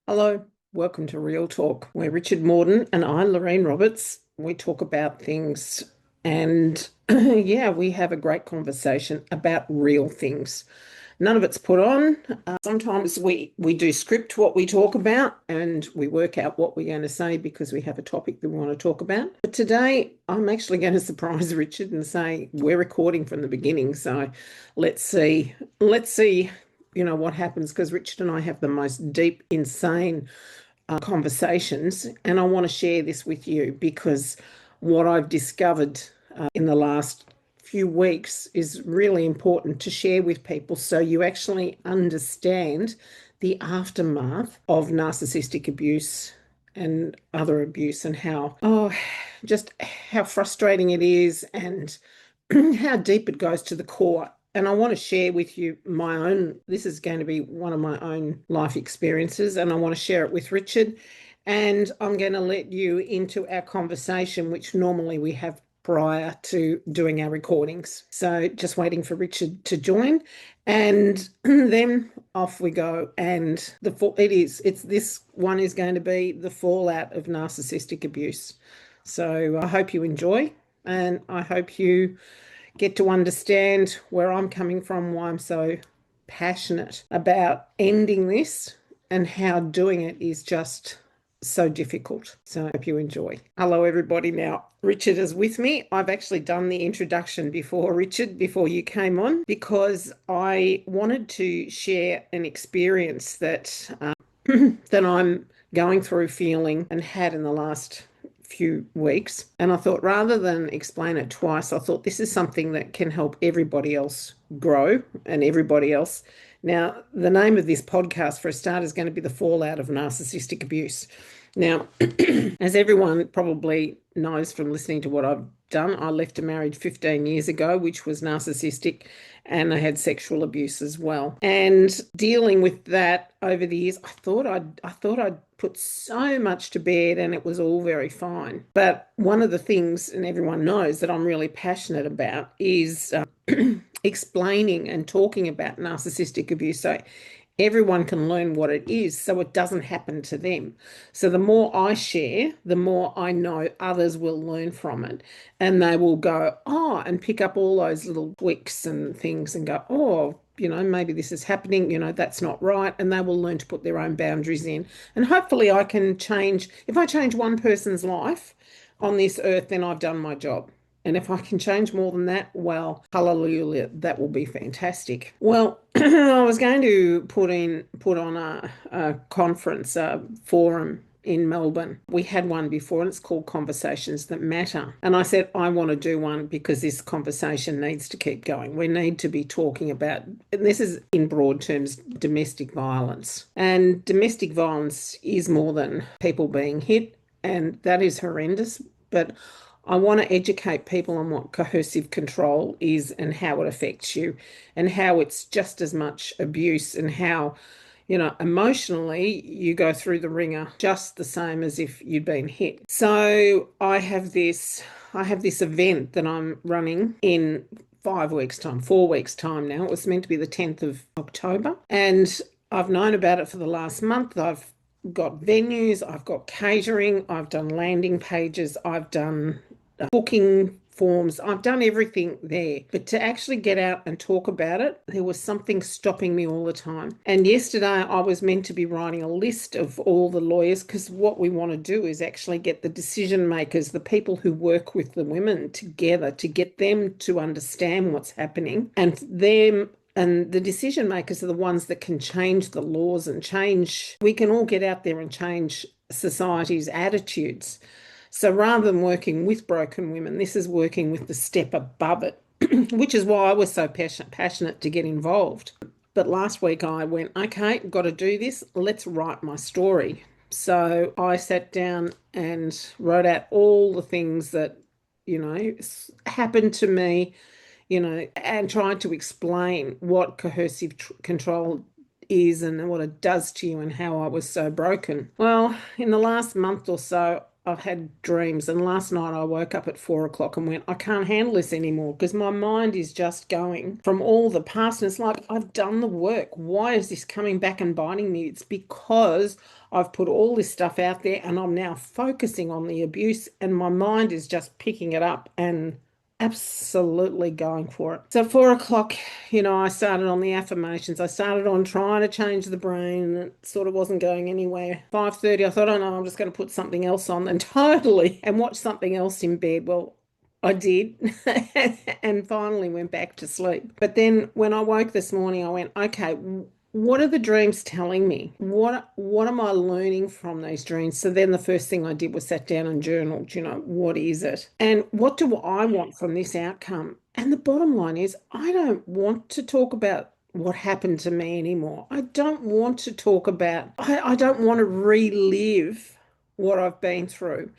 Hello, welcome to Real Talk, where Richard Morden and I, Lorraine Roberts, we talk about things and yeah, we have a great conversation about real things. None of it's put on. Sometimes we do script what we talk about and we work out what we're going to say because we have a topic that we want to talk about. But today I'm actually going to surprise Richard and say we're recording from the beginning. So let's see, what happens because Richard and I have the most deep, insane conversations. And I want to share this with you because what I've discovered in the last few weeks is really important to share with people so you actually understand the aftermath of narcissistic abuse and other abuse and just how frustrating it is and how deep it goes to the core. And I want to share with you this is going to be one of my own life experiences, and I want to share it with Richard. And I'm going to let you into our conversation, which normally we have prior to doing our recordings. So just waiting for Richard to join. And then off we go. And this one is going to be the fallout of narcissistic abuse. So I hope you enjoy, and I hope you get to understand where I'm coming from, why I'm so passionate about ending this, and how doing it is just so difficult. So I hope you enjoy. Hello, everybody. Now, Richard is with me. I've actually done the introduction before, Richard, before you came on, because I wanted to share an experience that that I'm going through, feeling, and had in the last few weeks. And I thought rather than explain it twice, I thought this is something that can help everybody else grow and everybody else. Now, the name of this podcast, for a start, is going to be The Fallout of Narcissistic Abuse. Now, as everyone probably knows from listening to what I've done, I left a marriage 15 years ago, which was narcissistic, and I had sexual abuse as well. And dealing with that over the years, I thought I'd put so much to bed and it was all very fine. But one of the things, and everyone knows that I'm really passionate about, is explaining and talking about narcissistic abuse so everyone can learn what it is so it doesn't happen to them. So the more I share, the more I know others will learn from it and they will go, oh, and pick up all those little tweaks and things and go, oh, maybe this is happening, that's not right. And they will learn to put their own boundaries in. And hopefully I can change, if I change one person's life on this earth, then I've done my job. And if I can change more than that, well, hallelujah, that will be fantastic. Well, I was going to put on a conference, a forum in Melbourne. We had one before and it's called Conversations That Matter. And I said, I want to do one because this conversation needs to keep going. We need to be talking about, and this is in broad terms, domestic violence. And domestic violence is more than people being hit, and that is horrendous. But I want to educate people on what coercive control is and how it affects you and how it's just as much abuse and how, emotionally you go through the ringer just the same as if you'd been hit. So I have this event that I'm running in 5 weeks' time, 4 weeks' time now. It was meant to be the 10th of October. And I've known about it for the last month. I've got venues, I've got catering, I've done landing pages, I've done booking forms, I've done everything there. But to actually get out and talk about it, there was something stopping me all the time. And yesterday I was meant to be writing a list of all the lawyers, because what we want to do is actually get the decision makers, the people who work with the women, together to get them to understand what's happening, and the decision makers are the ones that can change the laws and we can all get out there and change society's attitudes. So rather than working with broken women, this is working with the step above it, which is why I was so passionate to get involved. But last week I went, okay, got to do this. Let's write my story. So I sat down and wrote out all the things that, happened to me, and tried to explain what coercive control is and what it does to you and how I was so broken. Well, in the last month or so, I've had dreams, and last night I woke up at 4 o'clock and went, I can't handle this anymore because my mind is just going from all the past. And it's like, I've done the work. Why is this coming back and biting me? It's because I've put all this stuff out there and I'm now focusing on the abuse, and my mind is just picking it up and absolutely going for it. So 4 o'clock, I started on the affirmations. I started on trying to change the brain, and it sort of wasn't going anywhere. 5:30, I thought, oh no, I'm just going to put something else on and totally and watch something else in bed. Well, I did and finally went back to sleep. But then when I woke this morning, I went, okay, what are the dreams telling me? What am I learning from these dreams? So then the first thing I did was sat down and journaled, what is it? And what do I want from this outcome? And the bottom line is I don't want to talk about what happened to me anymore. I don't want to talk about, I don't want to relive what I've been through.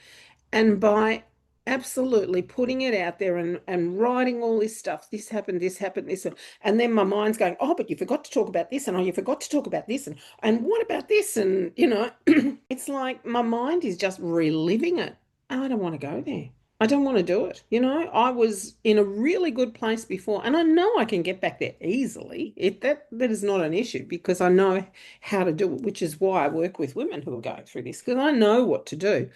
And by absolutely putting it out there and writing all this stuff, this happened, this, and then my mind's going, oh, but you forgot to talk about this, and oh, you forgot to talk about this, and what about this? And, it's like my mind is just reliving it. And I don't want to go there. I don't want to do it. I was in a really good place before, and I know I can get back there easily. That is not an issue because I know how to do it, which is why I work with women who are going through this, because I know what to do,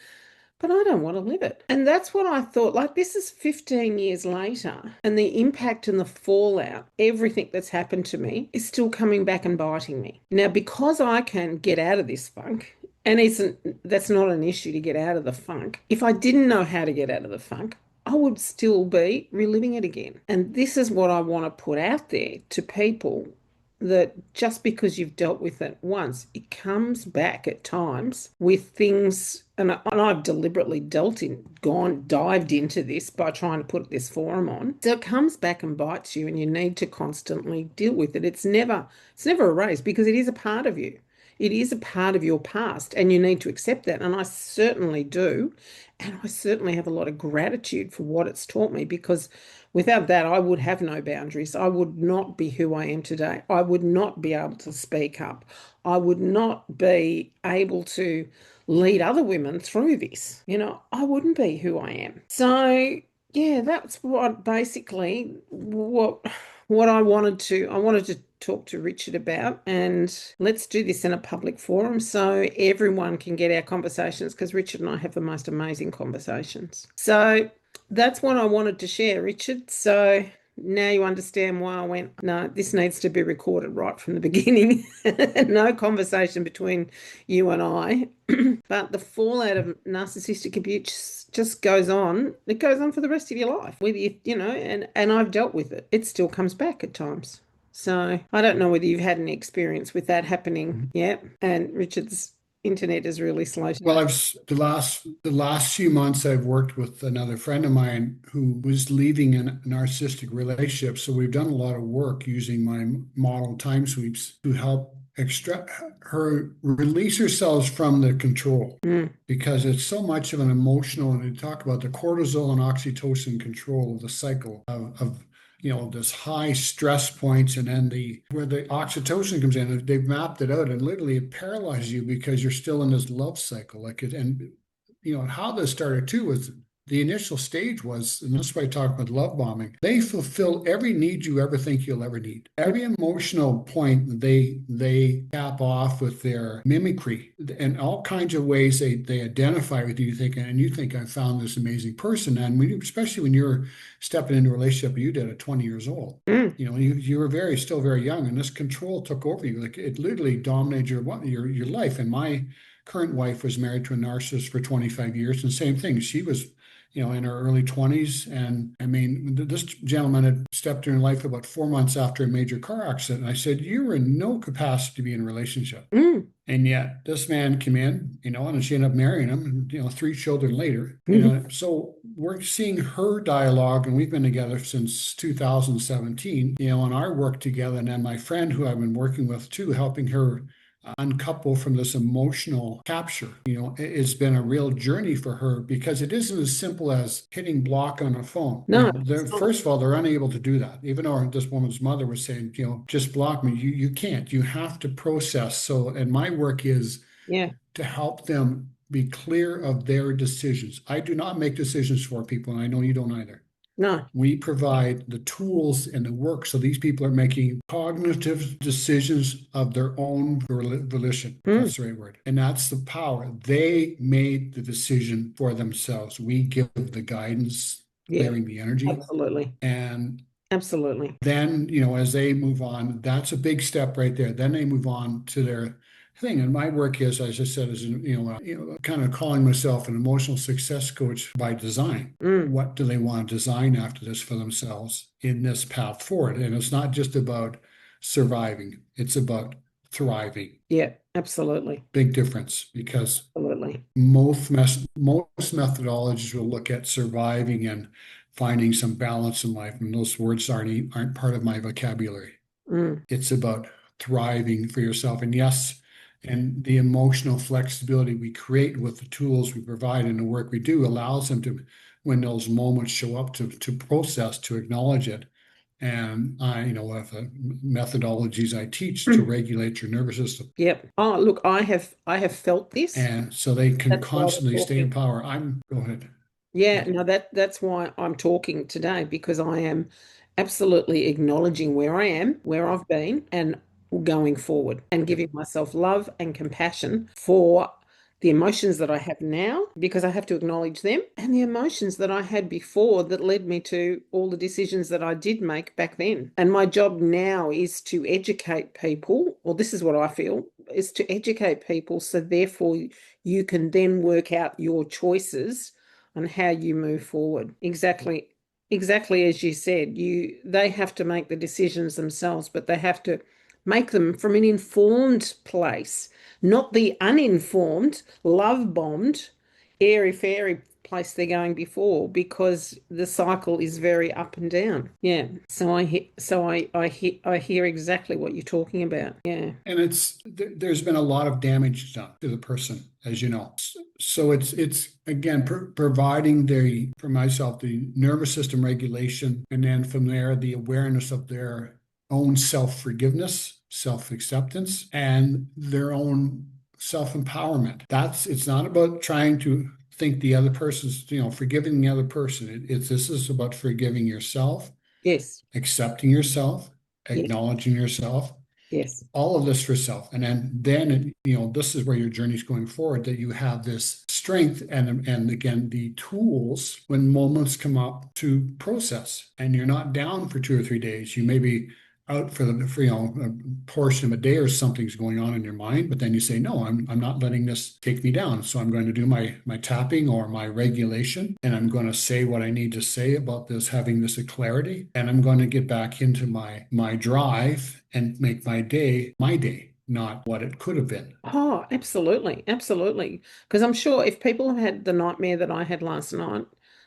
but I don't want to live it. And that's what I thought. Like, this is 15 years later, and the impact and the fallout, everything that's happened to me is still coming back and biting me. Now, because I can get out of this funk, and that's not an issue to get out of the funk. If I didn't know how to get out of the funk, I would still be reliving it again. And this is what I want to put out there to people, that just because you've dealt with it once, it comes back at times with things, and I've deliberately dived into this by trying to put this forum on. So it comes back and bites you, and you need to constantly deal with it. It's never erased because it is a part of you. It is a part of your past, and you need to accept that. And I certainly do. And I certainly have a lot of gratitude for what it's taught me, because without that, I would have no boundaries. I would not be who I am today. I would not be able to speak up. I would not be able to lead other women through this. I wouldn't be who I am. So, yeah, that's what basically what I wanted to talk to Richard about, and let's do this in a public forum so everyone can get our conversations, because Richard and I have the most amazing conversations. So that's what I wanted to share, Richard. So now you understand why I went, no, this needs to be recorded right from the beginning. No conversation between you and I. But the fallout of narcissistic abuse just goes on. It goes on for the rest of your life. Whether and I've dealt with it. It still comes back at times. So I don't know whether you've had any experience with that happening yet. And Richard's internet is really slow today. Well, the last few months I've worked with another friend of mine who was leaving a narcissistic relationship. So we've done a lot of work using my model time sweeps to help extract her, release herself from the control, because it's so much of an emotional, and we talk about the cortisol and oxytocin control of the cycle of this high stress points, and then where the oxytocin comes in, they've mapped it out, and literally it paralyzes you because you're still in this love cycle. And how this started too was the initial stage was, and this is why I talk about love bombing. They fulfill every need you ever think you'll ever need. Every emotional point they tap off with their mimicry, and all kinds of ways they identify with you, and you think, I found this amazing person. And especially when you're stepping into a relationship you did at 20 years old, you were still very young, and this control took over you. Like, it literally dominated your life. And my current wife was married to a narcissist for 25 years, and same thing. She was in her early 20s. And I mean, this gentleman had stepped in her life about 4 months after a major car accident. And I said, you're in no capacity to be in a relationship. And yet this man came in, and she ended up marrying him, 3 children later. So we're seeing her dialogue, and we've been together since 2017, and our work together. And then my friend who I've been working with too, helping her uncouple from this emotional capture. It's been a real journey for her, because it isn't as simple as hitting block on a phone. No. First of all, they're unable to do that. Even though this woman's mother was saying, just block me. You can't. You have to process. So, and my work is to help them be clear of their decisions. I do not make decisions for people, and I know you don't either. No. We provide the tools and the work so these people are making cognitive decisions of their own volition. That's the right word. And that's the power. They made the decision for themselves. We give the guidance, Yeah, clearing the energy. absolutely. And Absolutely. then, as they move on, that's a big step right there. Then they move on to their thing. And my work is, as I said, is kind of calling myself an emotional success coach by design. What do they want to design after this for themselves in this path forward? And it's not just about surviving; it's about thriving. Yeah, absolutely. Big difference, because Absolutely. most methodologies will look at surviving and finding some balance in life, and those words aren't part of my vocabulary. It's about thriving for yourself. And yes, and the emotional flexibility we create with the tools we provide and the work we do allows them to, when those moments show up, to process, to acknowledge it. And with the methodologies I teach to regulate your nervous system. Yep. Oh, look, I have felt this. And so they can That's why I was constantly stay in talking. power. Go ahead. Yeah, no, that's why I'm talking today, because I am absolutely acknowledging where I am, where I've been, and going forward, and giving myself love and compassion for the emotions that I have now, because I have to acknowledge them, and the emotions that I had before that led me to all the decisions that I did make back then. And my job now is to educate people, or this is what I feel, is to educate people, so therefore you can then work out your choices on how you move forward. Exactly as you said, they have to make the decisions themselves, but they have to make them from an informed place, not the uninformed, love bombed, airy fairy place they're going before, because the cycle is very up and down. Yeah. I hear exactly what you're talking about. Yeah. And there's been a lot of damage done to the person, as you know. So it's again providing for myself the nervous system regulation, and then from there the awareness of their own self-forgiveness, self-acceptance, and their own self-empowerment. It's not about trying to think the other person's, forgiving the other person. This is about forgiving yourself, Yes. accepting yourself, Yes. acknowledging yourself, Yes. all of this for self. And then this is where your journey's going forward, that you have this strength and again, the tools when moments come up to process, and you're not down for 2 or 3 days. You may be out for a portion of a day, or something's going on in your mind, but then you say, no, I'm not letting this take me down. So I'm going to do my tapping or my regulation, and I'm going to say what I need to say about this, having this clarity, and I'm going to get back into my drive and make my day, not what it could have been. Oh, absolutely. Absolutely. Because I'm sure if people have had the nightmare that I had last night,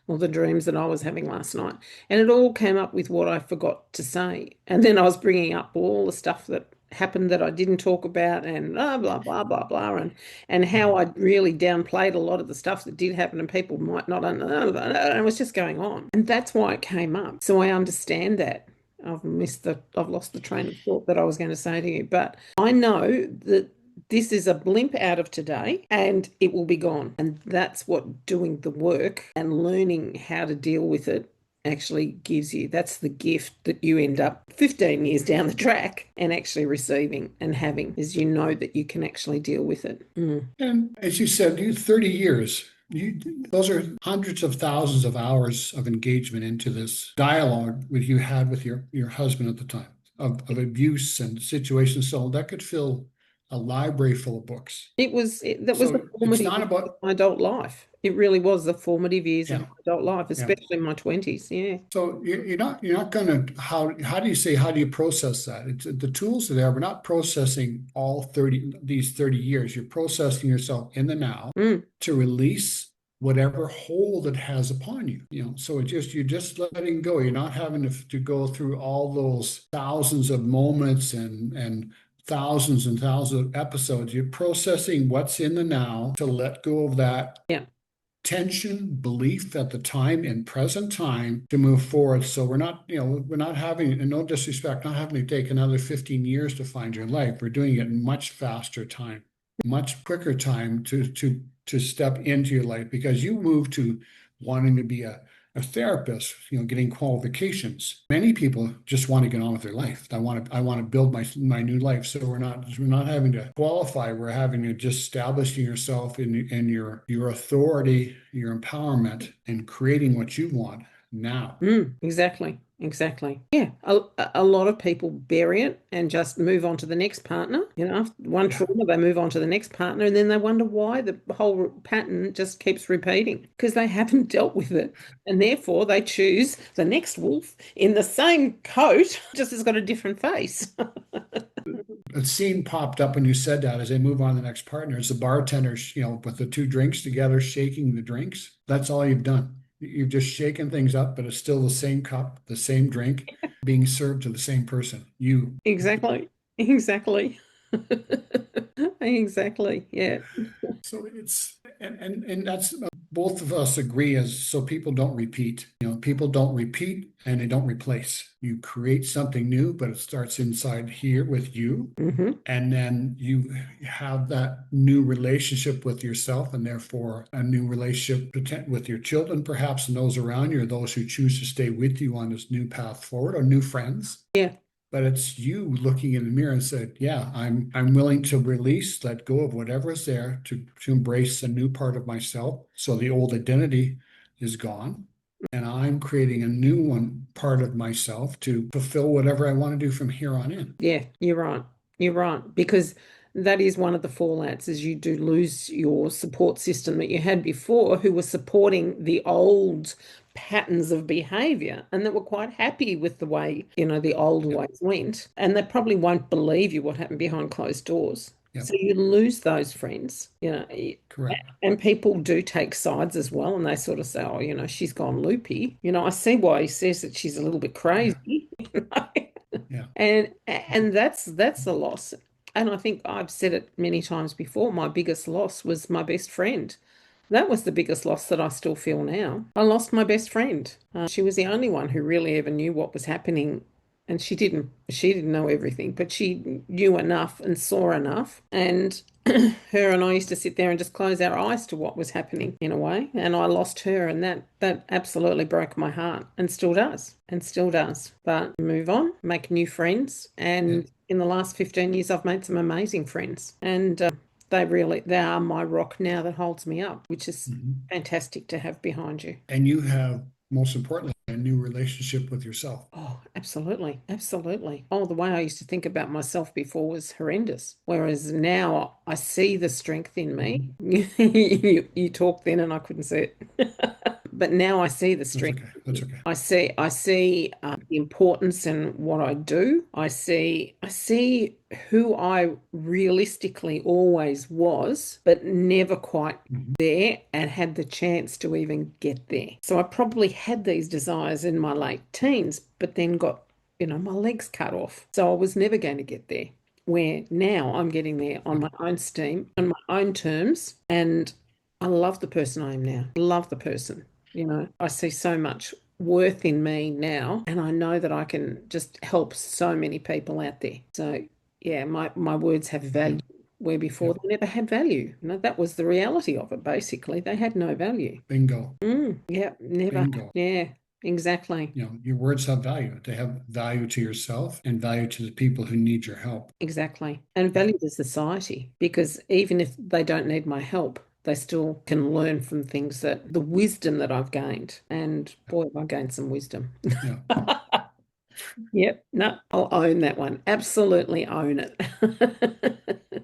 or the dreams that I was having last night, and it all came up with what I forgot to say. And then I was bringing up all the stuff that happened that I didn't talk about, and blah, blah, blah, blah, blah, and how I really downplayed a lot of the stuff that did happen and people might not understand. And it was just going on. And that's why it came up. So I understand that. I've lost the train of thought that I was going to say to you, but I know that this is a blimp out of today and it will be gone. And that's what doing the work and learning how to deal with it actually gives you. That's the gift that you end up 15 years down the track and actually receiving and having, is that you can actually deal with it. And as you said, 30 years. Those are hundreds of thousands of hours of engagement into this dialogue you had with your husband at the time, of abuse and situations. So that could fill a library full of books. That was the It's formative not years of about, my adult life. It really was the formative years of yeah, my adult life, yeah. especially my 20s. Yeah. So you're not going to, how do you process that? The tools are there. We're not processing these 30 years. You're processing yourself in the now to release whatever hold it has upon you. So you're just letting go. You're not having to go through all those thousands of moments and thousands and thousands of episodes. You're processing what's in the now to let go of that Yeah. tension, belief at the time, in present time, to move forward. So we're not having, and no disrespect, not having to take another 15 years to find your life. We're doing it in much faster time, much quicker time to to step into your life because you moved to wanting to be a therapist, getting qualifications. Many people just want to get on with their life. I want to build my new life. So we're not having to qualify. We're having to just establishing yourself in your authority, your empowerment, and creating what you want now. Exactly. Exactly. Yeah. A lot of people bury it and just move on to the next partner. After one Yeah. trauma, they move on to the next partner, and then they wonder why the whole pattern just keeps repeating because they haven't dealt with it. And therefore, they choose the next wolf in the same coat, just has got a different face. A scene popped up when you said that as they move on to the next partner. It's the bartenders, with the two drinks together, shaking the drinks. That's all you've done. You've just shaken things up, but it's still the same cup, the same drink being served to the same person. You. Exactly. Exactly. Exactly. Yeah. So and that's both of us agree as so people don't repeat. People don't repeat and they don't replace. You create something new, but it starts inside here with you. hmm And then you have that new relationship with yourself and therefore a new relationship with your children, perhaps, and those around you, or those who choose to stay with you on this new path forward, or new friends. Yeah. But it's you looking in the mirror and said, yeah, I'm willing to release, let go of whatever is there to embrace a new part of myself. So the old identity is gone. And I'm creating a new one part of myself to fulfill whatever I want to do from here on in. Yeah, you're right. You're right. Because that is one of the fallouts is you do lose your support system that you had before who was supporting the old patterns of behavior and that were quite happy with the way, the old Yep. ways went. And they probably won't believe you what happened behind closed doors. Yep. So you lose those friends, Correct. and people do take sides as well, and they sort of say, "Oh, she's gone loopy." I see why he says that she's a little bit Yeah. crazy. Yeah. And that's a loss. And I think I've said it many times before, my biggest loss was my best friend. That was the biggest loss that I still feel now. I lost my best friend. She was the only one who really ever knew what was happening. And she didn't know everything, but she knew enough and saw enough. And her and I used to sit there and just close our eyes to what was happening in a way. And I lost her, and that absolutely broke my heart, and still does, and still does. But move on, make new friends, Yeah. and in the last 15 years, I've made some amazing friends, and they are my rock now that holds me up, which is Mhm. fantastic to have behind you. And you have, most importantly, a new relationship with yourself. Oh, absolutely. Absolutely. Oh, the way I used to think about myself before was horrendous. Whereas now I see the strength in me. Mhm. You talked then and I couldn't see it. But now I see the That's strength. okay. That's okay. I see the importance in what I do. I see who I realistically always was, but never quite Mhm. there and had the chance to even get there. So I probably had these desires in my late teens, but then got, my legs cut off. So I was never going to get there. Where now I'm getting there on Yeah. my own steam, on my own terms, and I love the person I am now. Love the person. I see so much worth in me now, and I know that I can just help so many people out there. So yeah, my words have Yeah. value where before Yeah. they never had value. That was the reality of it, basically. They had no value. Bingo. Yeah, never. Bingo. Yeah, exactly. Your words have value. They have value to yourself and value to the people who need your help. Exactly. And Yeah. value to society because even if they don't need my help, they still can learn from things that the wisdom that I've gained. And boy, have I gained some wisdom. Yeah. Yep. No, I'll own that one. Absolutely own it.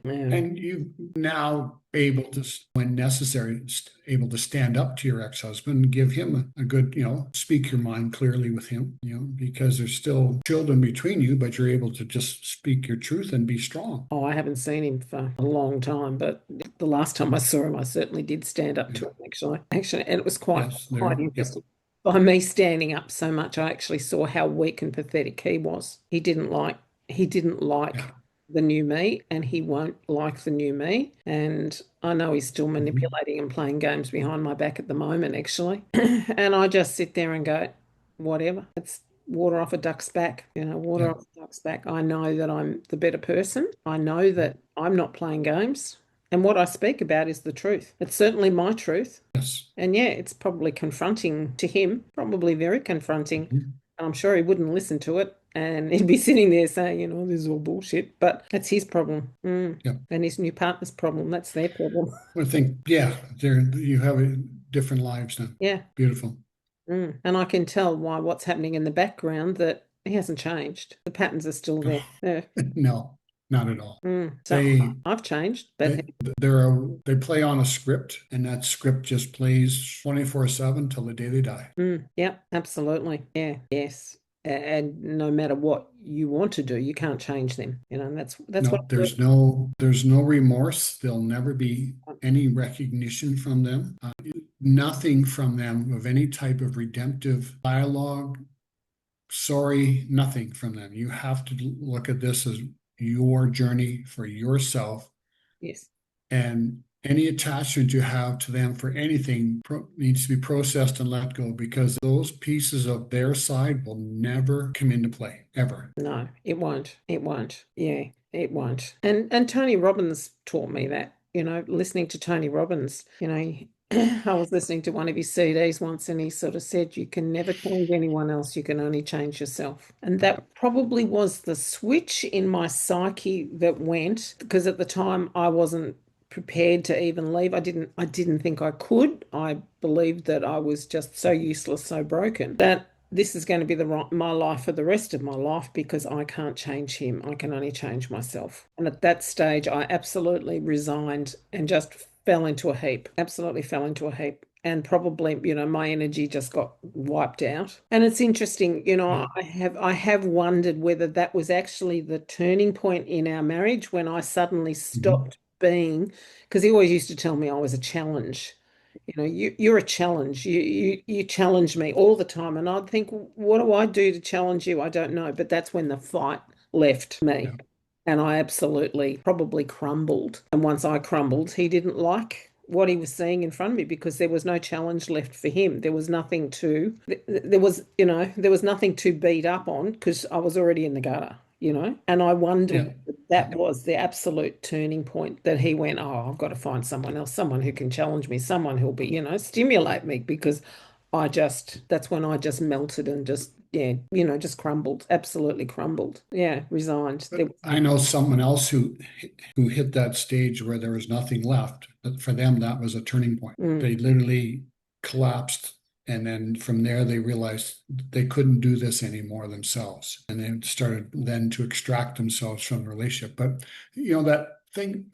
Yeah. And you now able to, when necessary, able to stand up to your ex-husband and give him a good, speak your mind clearly with him, because there's still children between you, but you're able to just speak your truth and be strong. Oh, I haven't seen him for a long time, but the last time I saw him, I certainly did stand up Yeah. to him, actually. Actually, and it was quite Yes. quite There. Yep. interesting. By me standing up so much, I actually saw how weak and pathetic he was. He didn't like Yeah. the new me, and he won't like the new me. And I know he's still Mhm. manipulating and playing games behind my back at the moment, actually. And I just sit there and go, whatever. It's water off a duck's back, water Yeah. off a duck's back. I know that I'm the better person. I know that I'm not playing games. And what I speak about is the truth. It's certainly my truth. Yes. And yeah, it's probably confronting to him, probably very confronting. Mhm. And I'm sure he wouldn't listen to it. And he'd be sitting there saying, this is all bullshit. But that's his problem. Yeah. And his new partner's problem. That's their problem. I think, yeah, you have different lives now. Yeah. Beautiful. And I can tell why what's happening in the background that he hasn't changed. The patterns are still there. Yeah. No, not at all. So They I've changed, but they they play on a script, and that script just plays 24/7 till the day they die. yeah, absolutely. Yeah, yes. And no matter what you want to do, you can't change them. And that's what No, there's no remorse. There'll never be any recognition from them. Nothing from them of any type of redemptive dialogue. Sorry, nothing from them. You have to look at this as your journey for yourself, yes. and any attachment you have to them for anything needs to be processed and let go, because those pieces of their side will never come into play, ever. No, it won't. It won't. Yeah, it won't. And Tony Robbins taught me that, listening to Tony Robbins, I was listening to one of his CDs once and he sort of said, you can never change anyone else, you can only change yourself. And that probably was the switch in my psyche that went, because at the time I wasn't prepared to even leave. I didn't think I could. I believed that I was just so useless, so broken, that this is going to be my life for the rest of my life, because I can't change him. I can only change myself. And at that stage, I absolutely resigned and just fell into a heap. Absolutely fell into a heap. And probably, my energy just got wiped out. And it's interesting, Yeah. I have wondered whether that was actually the turning point in our marriage, when I suddenly Mhm. stopped being, because he always used to tell me I was a challenge. You're a challenge. You challenge me all the time. And I'd think, what do I do to challenge you? I don't know. But that's when the fight left me. Yeah. And I absolutely probably crumbled. And once I crumbled, he didn't like what he was seeing in front of me, because there was no challenge left for him. There was nothing there was nothing to beat up on, because I was already in the gutter. And I wonder Yeah. whether that was the absolute turning point, that he went, oh, I've got to find someone else, someone who can challenge me, someone who'll be, stimulate me, because that's when I just melted and just, yeah, just crumbled, absolutely crumbled. Yeah, resigned. But I know someone else who hit that stage where there was nothing left. But for them, that was a turning point. Mm, They literally collapsed. And then from there, they realized they couldn't do this anymore themselves. And they started then to extract themselves from the relationship. But, that thing,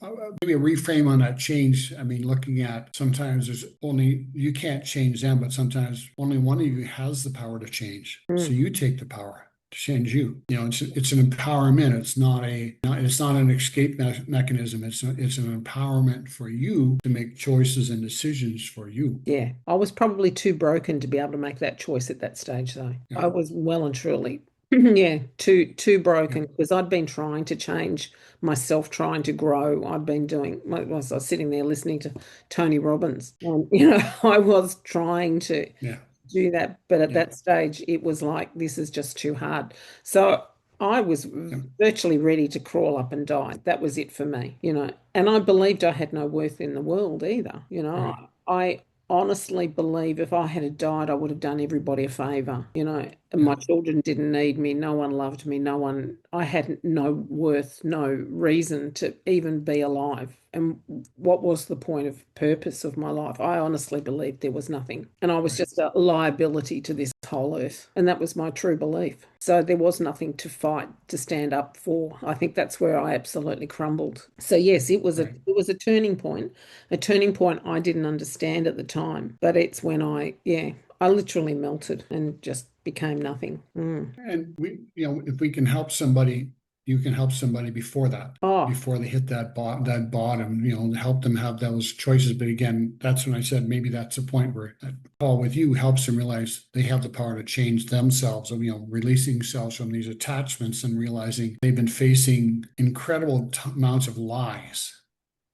maybe a reframe on that change. I mean, looking at, sometimes you can't change them, but sometimes only one of you has the power to change. So mm. you take the power to change you. It's an empowerment. It's not an escape mechanism. It's an empowerment for you to make choices and decisions for you. Yeah, I was probably too broken to be able to make that choice at that stage, though. Yeah. I was well and truly, yeah, too Yeah. broken, because I'd been trying to change myself, trying to grow. I'd been I was sitting there listening to Tony Robbins, and I was trying to Yeah. do that, but at Yeah. that stage, it was like, this is just too hard. So I was Yeah. virtually ready to crawl up and die. That was it for me. And I believed I had no worth in the world either. Right. I honestly believe if I had died, I would have done everybody a favor. And Yeah. my children didn't need me. No one loved me. I had no worth, no reason to even be alive. And what was the point of purpose of my life? I honestly believed there was nothing. And I was Right. just a liability to this whole earth. And that was my true belief. So there was nothing to fight, to stand up for. I think that's where I absolutely crumbled. So yes, it was a Right. it was a turning point I didn't understand at the time. But it's when I literally melted and just became nothing. And if we can help somebody, you can help somebody before that, Oh, before they hit that bottom, help them have those choices. But again, that's when I said maybe that's a point where that call with you helps them realize they have the power to change themselves, of releasing themselves from these attachments and realizing they've been facing incredible amounts of lies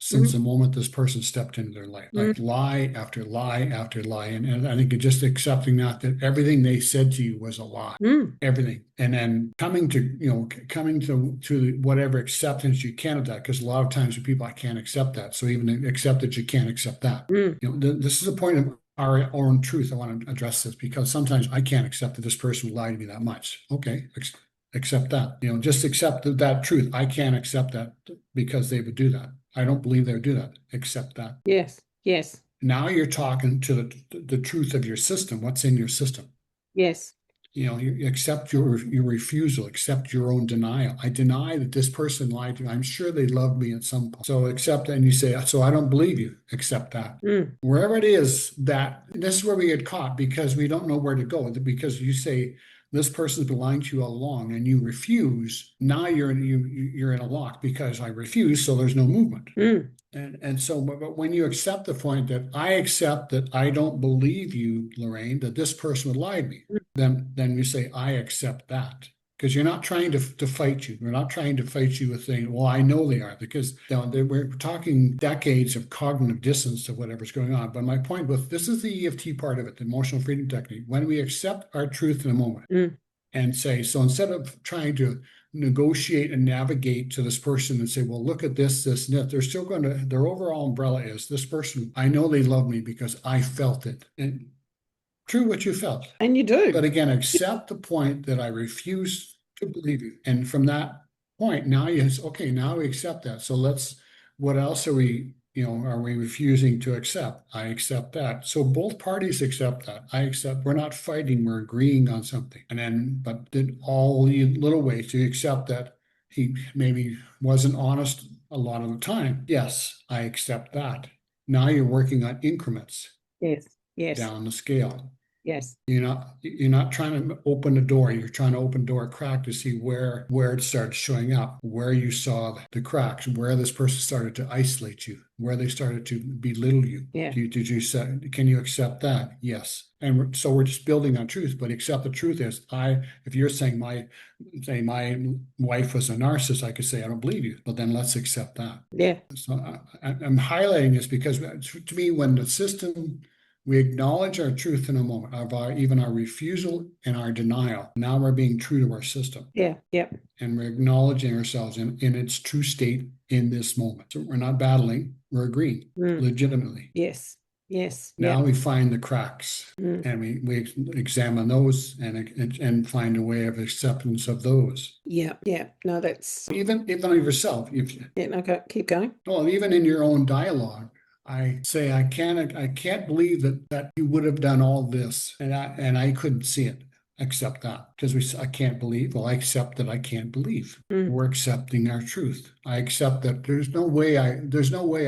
since the moment this person stepped into their life. Like lie after lie after lie. And I think it's just accepting that everything they said to you was a lie. Everything. And then coming to whatever acceptance you can of that, because a lot of times with people, I can't accept that. So even accept that you can't accept that. This is a point of our own truth. I want to address this because sometimes I can't accept that this person lied to me that much. Okay, accept that. Just accept that truth. I can't accept that because they would do that. I don't believe they would do that. Accept that. Yes. Yes. Now you're talking to the truth of your system. What's in your system? Yes. You accept your refusal, accept your own denial. I deny that this person lied to me. I'm sure they loved me at some point. So accept, and you say, so I don't believe you. Accept that. Wherever it is that, this is where we get caught because we don't know where to go. Because you say, this person's been lying to you all along and you refuse. Now you're in a lock because I refuse, so there's no movement. And so, but when you accept the point that I accept that I don't believe you, Lorraine, that this person would lie to me, then you say, I accept that. Because you're not trying to fight you. We're not trying to fight you with saying, well, I know they are, because we're talking decades of cognitive dissonance of whatever's going on. But my point was, this is the EFT part of it, the emotional freedom technique. When we accept our truth in a moment and say, so instead of trying to negotiate and navigate to this person and say, well, look at this, and that, they're still going to, their overall umbrella is this person, I know they love me because I felt it. And true what you felt. And you do. But again, accept the point that I refuse to believe you. And from that point, now okay, now we accept that. So what else are we refusing to accept? I accept that. So both parties accept that. I accept, we're not fighting, we're agreeing on something. And then, but in all the little ways to accept that he maybe wasn't honest a lot of the time. Yes, I accept that. Now you're working on increments. Yes. Down the scale. Yes. You're not trying to open the door. You're trying to open door crack to see where it started showing up, where you saw the cracks, where this person started to isolate you, where they started to belittle you. Yeah. Can you accept that? Yes. And so we're just building on truth, but accept the truth is if you're saying my wife was a narcissist, I could say, I don't believe you, but then let's accept that. Yeah. So I'm highlighting this because to me, when the system, we acknowledge our truth in a moment of even our refusal and our denial. Now we're being true to our system. Yeah. Yep. And we're acknowledging ourselves in its true state in this moment. So we're not battling, we're agreeing legitimately. Yes. Yes. Now we find the cracks and we examine those and find a way of acceptance of those. Yeah. Yeah. No, that's even of yourself. Okay, keep going. Well, even in your own dialogue. I say I can't believe that you would have done all this, and I couldn't see it. Accept that because I can't believe. Well, I accept that I can't believe. We're accepting our truth. I accept that there's no way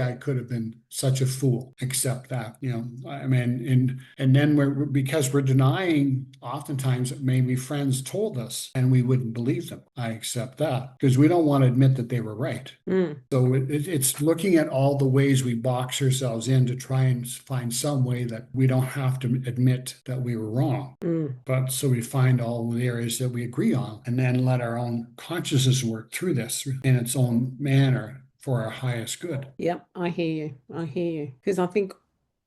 I could have been such a fool. Accept that. I mean, and then because we're denying. Oftentimes, maybe friends told us, and we wouldn't believe them. I accept that because we don't want to admit that they were right. So it's looking at all the ways we box ourselves in to try and find some way that we don't have to admit that we were wrong. But so we find all the areas that we agree on and then let our own consciousness work through this in its own manner for our highest good. Yep, I hear you. Because I think,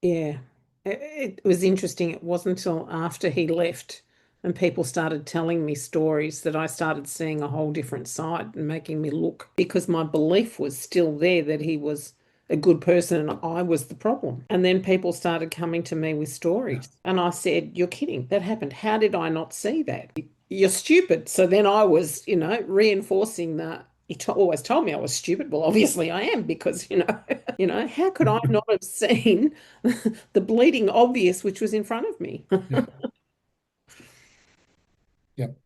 yeah, it was interesting. It wasn't until after he left and people started telling me stories that I started seeing a whole different side and making me look, because my belief was still there that he was a good person and I was the problem. And then people started coming to me with stories. And I said, you're kidding. That happened. How did I not see that? You're stupid. So then I was, reinforcing that. He always told me I was stupid. Well, obviously I am, because, how could I not have seen the bleeding obvious, which was in front of me? Yep.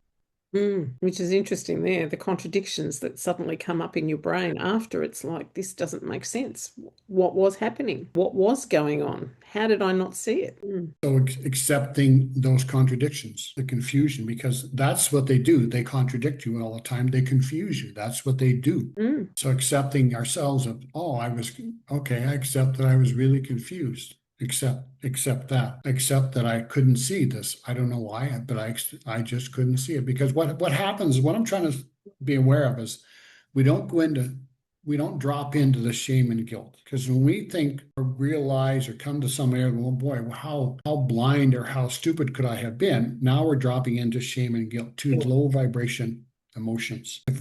Which is interesting there, the contradictions that suddenly come up in your brain after. It's like, this doesn't make sense. What was happening? What was going on? How did I not see it? So accepting those contradictions, the confusion, because that's what they do. They contradict you all the time. They confuse you. That's what they do. So accepting ourselves of, I accept that I was really confused. Accept that. Accept that I couldn't see this. I don't know why, but I just couldn't see it. Because what happens, what I'm trying to be aware of is we don't go into don't drop into the shame and guilt. Because when we think or realize or come to some area, oh boy, how blind or how stupid could I have been? Now we're dropping into shame and guilt, two low vibration emotions. If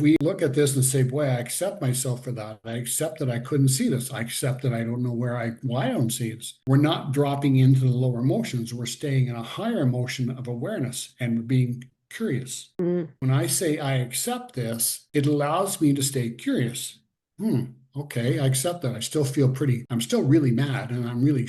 we look at this and say, boy, I accept myself for that. I accept that I couldn't see this. I accept that I don't know why I don't see this. We're not dropping into the lower emotions. We're staying in a higher emotion of awareness and we're being curious. When I say I accept this, it allows me to stay curious. Okay, I accept that. I'm still really mad and I'm really,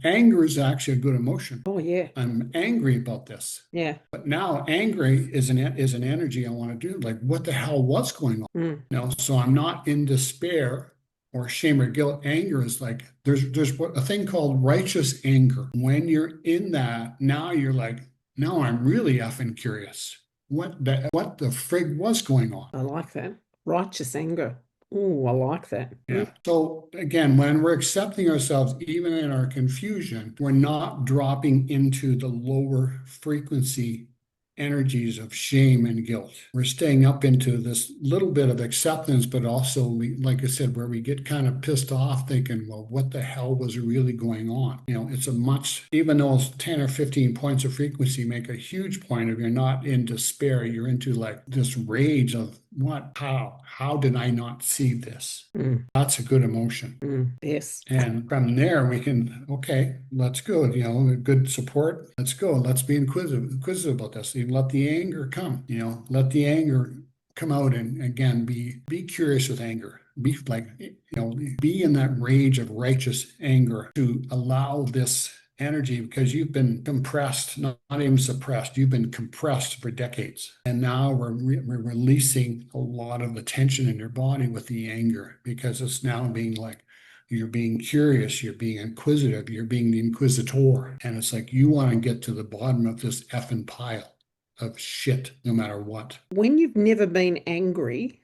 anger is actually a good emotion. Oh, yeah. I'm angry about this. Yeah. But now angry is an energy I want to do. Like, what the hell was going on? So I'm not in despair or shame or guilt. Anger is like, there's a thing called righteous anger. When you're in that, now you're like, now I'm really effing curious. What the frig was going on? I like that. Righteous anger. Oh, I like that. Yeah. So again, when we're accepting ourselves, even in our confusion, we're not dropping into the lower frequency energies of shame and guilt. We're staying up into this little bit of acceptance, but also, like I said, where we get kind of pissed off thinking, well, what the hell was really going on? It's a much, even though it's 10 or 15 points of frequency make a huge point of you're not in despair, you're into like this rage of how did I not see this? That's a good emotion. Yes. And from there, we can, okay, let's go. Good support. Let's go. Let's be inquisitive about this. Even let the anger come. Let the anger come out, and again, be curious with anger. Be like, be in that rage of righteous anger to allow this energy, because you've been compressed, not even suppressed. You've been compressed for decades, and now we're releasing a lot of the tension in your body with the anger, because it's now being like, you're being curious, you're being inquisitive, you're being the inquisitor, and it's like you want to get to the bottom of this effing pile of shit, no matter what. When you've never been angry,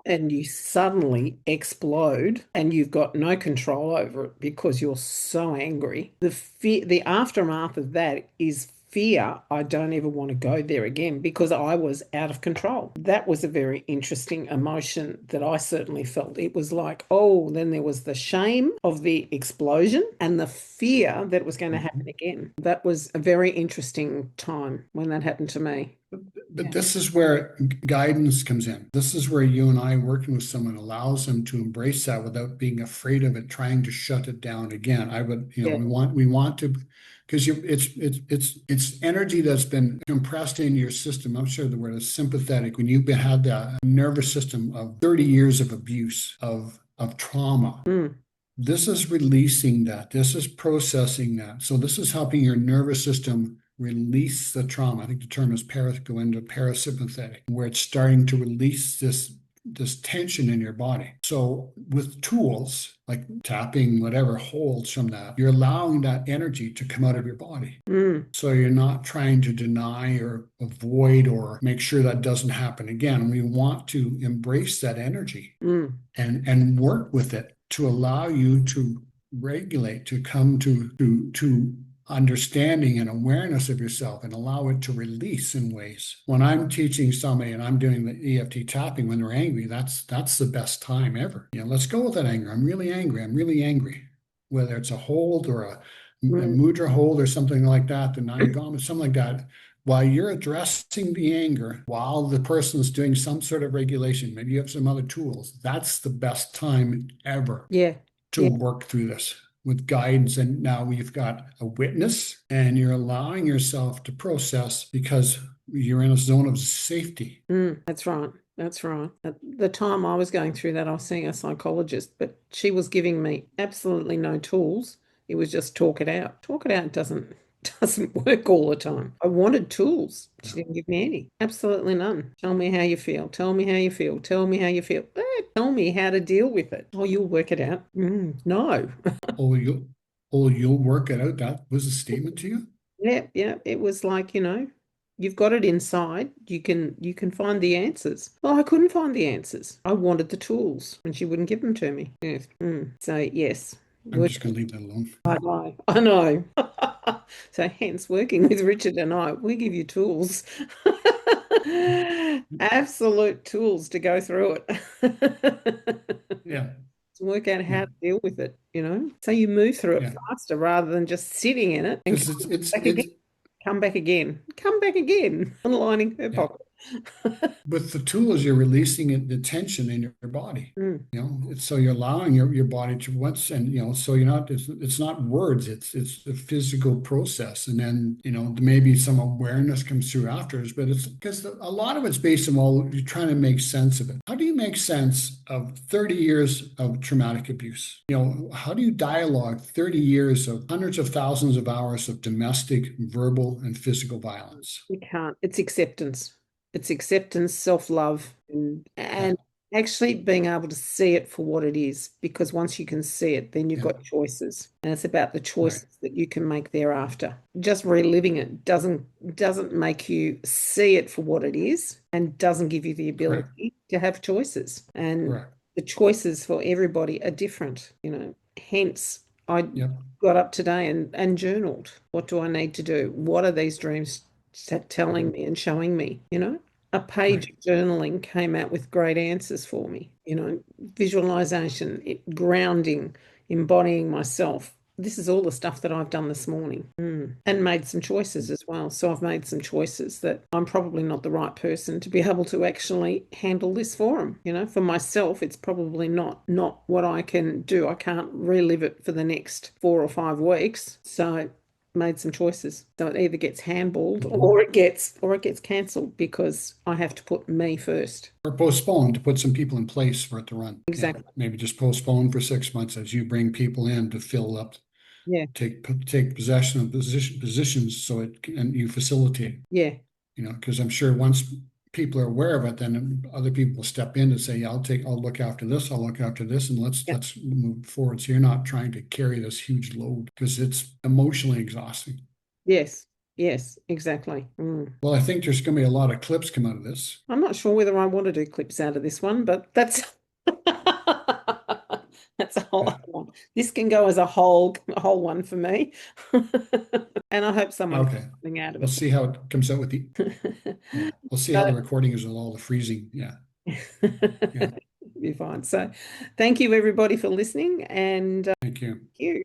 and you suddenly explode and you've got no control over it because you're so angry, the aftermath of that is fear. I don't ever want to go there again because I was out of control. That was a very interesting emotion that I certainly felt. It was like, oh, then there was the shame of the explosion and the fear that it was going to happen again. That was a very interesting time when that happened to me. But this is where guidance comes in. This is where you and I working with someone allows them to embrace that without being afraid of it, trying to shut it down again. We want to, because it's energy that's been compressed in your system. I'm sure the word is sympathetic. When you've had that nervous system of 30 years of abuse, of trauma. This is releasing that. This is processing that. So this is helping your nervous system release the trauma. I think the term is go into parasympathetic, where it's starting to release this tension in your body. So with tools like tapping, whatever holds from that, you're allowing that energy to come out of your body. So you're not trying to deny or avoid or make sure that doesn't happen again. We want to embrace that energy and work with it to allow you to regulate, to come to understanding and awareness of yourself, and allow it to release in ways. When I'm teaching somebody and I'm doing the EFT tapping when they're angry, that's the best time ever. Let's go with that anger. I'm really angry. I'm really angry. Whether it's a hold or a mudra hold or something like that, the Nayagama, something like that. While you're addressing the anger, while the person's doing some sort of regulation, maybe you have some other tools, that's the best time ever to work through this with guidance. And now we've got a witness and you're allowing yourself to process because you're in a zone of safety. That's right. That's right. At the time I was going through that, I was seeing a psychologist, but she was giving me absolutely no tools. It was just talk it out. Talk it out doesn't work all the time. I wanted tools. She didn't give me any. Absolutely none. Tell me how you feel. Tell me how you feel. Tell me how you feel. Tell me how to deal with it. Oh, you'll work it out. No. You'll work it out. That was a statement to you? Yeah. It was like, you've got it inside. You can find the answers. Well, I couldn't find the answers. I wanted the tools, and she wouldn't give them to me. Yes. So yes. I'm just going to leave that alone. I know. So hence working with Richard and I, we give you tools. Absolute tools to go through it. Yeah, To work out yeah, how to deal with it, So you move through it yeah. faster rather than just sitting in it and Because back again, come back again, come back again, unlining her yeah. pocket. With the tools, you're releasing the tension in your body. Mm, So you're allowing your body to once, and so you're not. It's not words. It's a physical process, and then maybe some awareness comes through afterwards. But it's because a lot of it's based on all you're trying to make sense of it. How do you make sense of 30 years of traumatic abuse? How do you dialogue 30 years of hundreds of thousands of hours of domestic, verbal, and physical violence? you can't. It's acceptance. It's acceptance, self-love, and Yeah, actually being able to see it for what it is. Because once you can see it, then you've yeah, got choices, and it's about the right, choices that you can make thereafter. Just reliving it doesn't make you see it for what it is, and doesn't give you the correct, ability to have choices. And correct. the choices for everybody are different. Hence, I Yep, got up today and journaled. What do I need to do? What are these dreams telling me and showing me? A page right. of journaling came out with great answers for me. Visualization, grounding, embodying myself. This is all the stuff that I've done this morning. And made some choices as well. So I've made some choices that I'm probably not the right person to be able to actually handle this for them. For myself, it's probably not what I can do. I can't relive it for the next 4 or 5 weeks. So made some choices. So it either gets handballed Mhm. or it gets cancelled because I have to put me first. Or postpone to put some people in place for it to run. Yeah, Exactly. maybe just postpone for 6 months as you bring people in to fill up, Yeah. take possession of positions so and you facilitate. Yeah. Because I'm sure once people are aware of it, then other people will step in and say, yeah, I'll look after this, I'll look after this, and let's Yeah. let's move forward. So you're not trying to carry this huge load because it's emotionally exhausting. Yes. Yes. Exactly. Mm. Well, I think there's going to be a lot of clips come out of this. I'm not sure whether I want to do clips out of this one, but that's that's a whole Yeah. other one. This can go as a whole one for me. And I hope someone gets Okay. something out of We'll it. see how it comes out with the, yeah. We'll see how the recording is with all the freezing. Yeah. Yeah. Be fine. So thank you everybody for listening and Thank you. thank you.